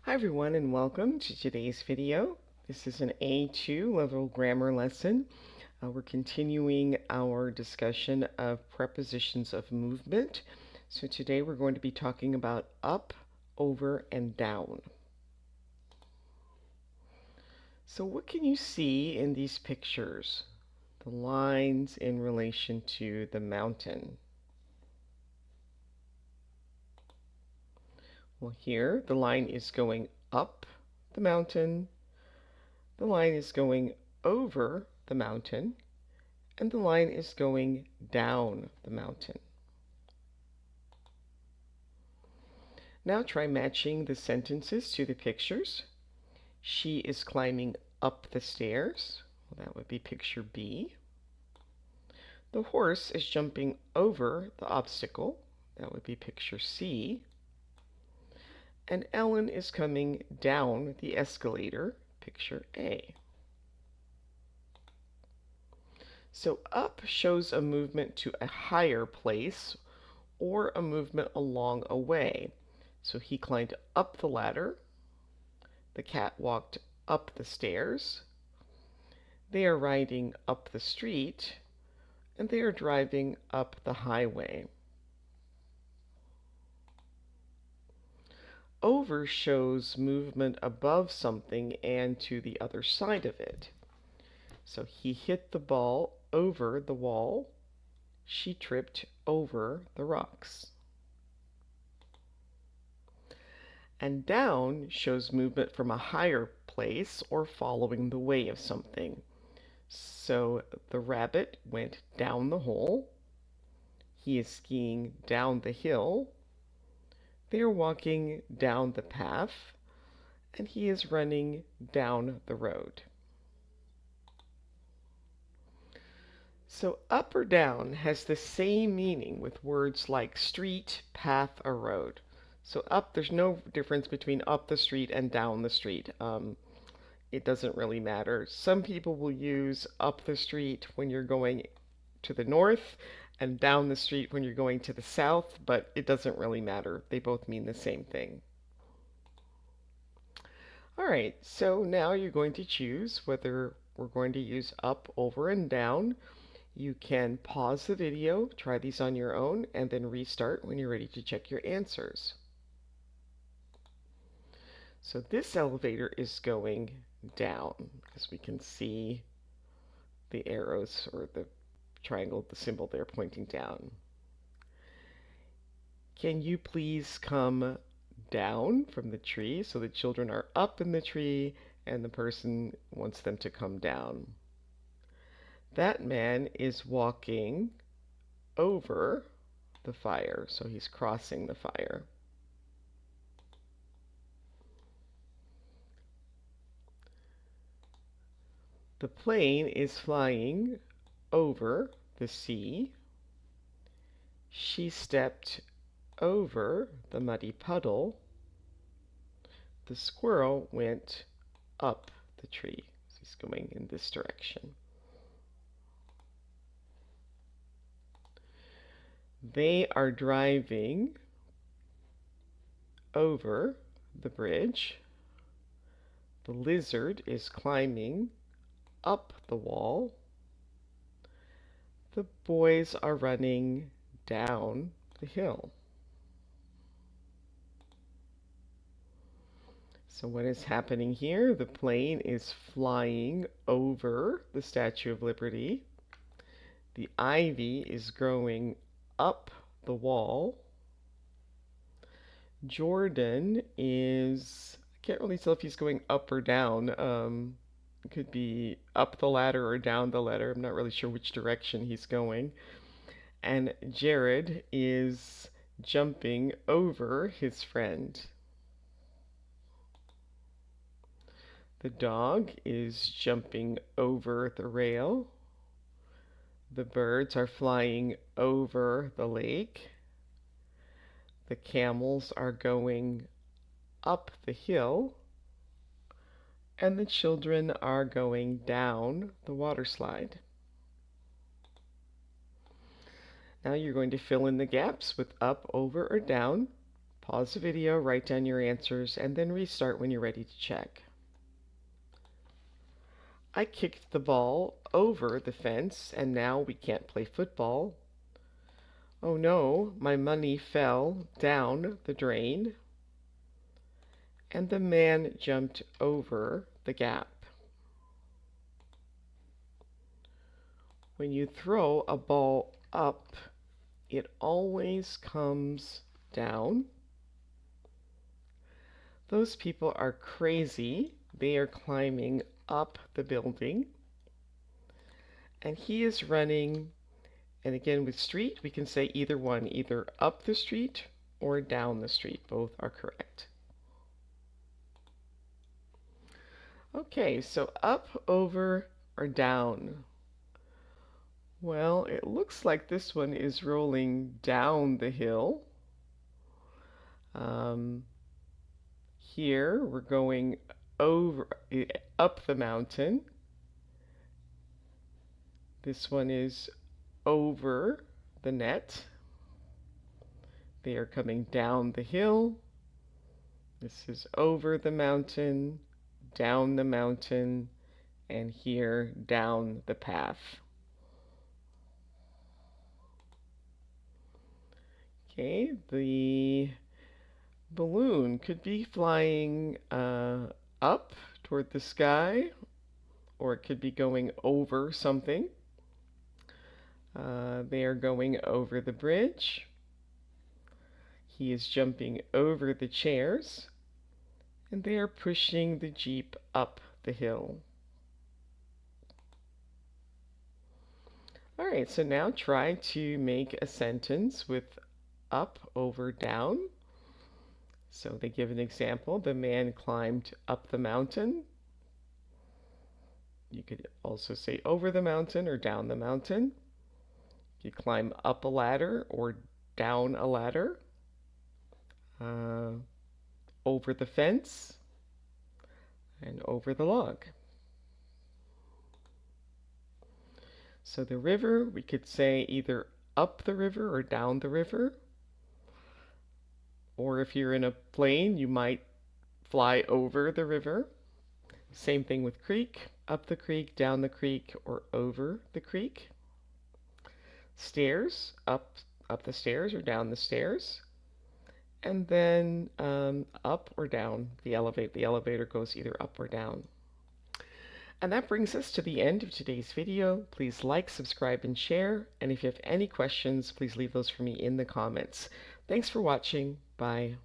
Hi everyone and welcome to today's video. This is an A2 level grammar lesson. We're continuing our discussion of prepositions of movement. So today we're going to be talking about up, over, and down. So what can you see in these pictures? The lines in relation to the mountain. Well, here the line is going up the mountain, the line is going over the mountain, and the line is going down the mountain. Now try matching the sentences to the pictures. She is climbing up the stairs. Well, that would be picture B. The horse is jumping over the obstacle. That would be picture C. And Ellen is coming down the escalator, picture A. So up shows a movement to a higher place or a movement along a way. So he climbed up the ladder. The cat walked up the stairs. They are riding up the street, and they are driving up the highway. Over shows movement above something and to the other side of it. So he hit the ball over the wall. She tripped over the rocks. And down shows movement from a higher place or following the way of something. So the rabbit went down the hole. He is skiing down the hill. They are walking down the path, and he is running down the road. So up or down has the same meaning with words like street, path, or road. So up, there's no difference between up the street and down the street. It doesn't really matter. Some people will use up the street when you're going to the north and down the street when you're going to the south, but it doesn't really matter. They both mean the same thing. All right, so now you're going to choose whether we're going to use up, over, and down. You can pause the video, try these on your own, and then restart when you're ready to check your answers. So this elevator is going down, as we can see the arrows or the triangle, the symbol there pointing down. Can you please come down from the tree? So the children are up in the tree and the person wants them to come down. That man is walking over the fire, so he's crossing the fire. The plane is flying over the sea. She stepped over the muddy puddle. The squirrel went up the tree. So he's going in this direction. They are driving over the bridge. The lizard is climbing up the wall. The boys are running down the hill. So what is happening here? The plane is flying over the Statue of Liberty. The ivy is growing up the wall. Jordan is, I can't really tell if he's going up or down. It could be up the ladder or down the ladder. I'm not really sure which direction he's going. And Jared is jumping over his friend. The dog is jumping over the rail. The birds are flying over the lake. The camels are going up the hill. And the children are going down the water slide. Now you're going to fill in the gaps with up, over, or down. Pause the video, write down your answers, and then restart when you're ready to check. I kicked the ball over the fence, and now we can't play football. Oh no, my money fell down the drain, and the man jumped over the gap. When you throw a ball up, it always comes down. Those people are crazy. They are climbing up the building. And he is running, and again with street, we can say either one, either up the street or down the street. Both are correct. Okay, so up, over, or down. Well, it looks like this one is rolling down the hill. Here we're going over, up the mountain. This one is over the net. They are coming down the hill. This is over the mountain, down the mountain, and here down the path. Okay, the balloon could be flying up toward the sky, or it could be going over something. They are going over the bridge. He is jumping over the chairs, and they are pushing the Jeep up the hill. All right, so now try to make a sentence with up, over, down. So they give an example. The man climbed up the mountain. You could also say over the mountain or down the mountain. You climb up a ladder or down a ladder. Over the fence and over the log. So the river, we could say either up the river or down the river. Or if you're in a plane, you might fly over the river. Same thing with creek, up the creek, down the creek, or over the creek. Stairs, up the stairs or down the stairs. And then up or down the elevator. The elevator goes either up or down. And that brings us to the end of today's video. Please like, subscribe, and share. And if you have any questions, please leave those for me in the comments. Thanks for watching. Bye.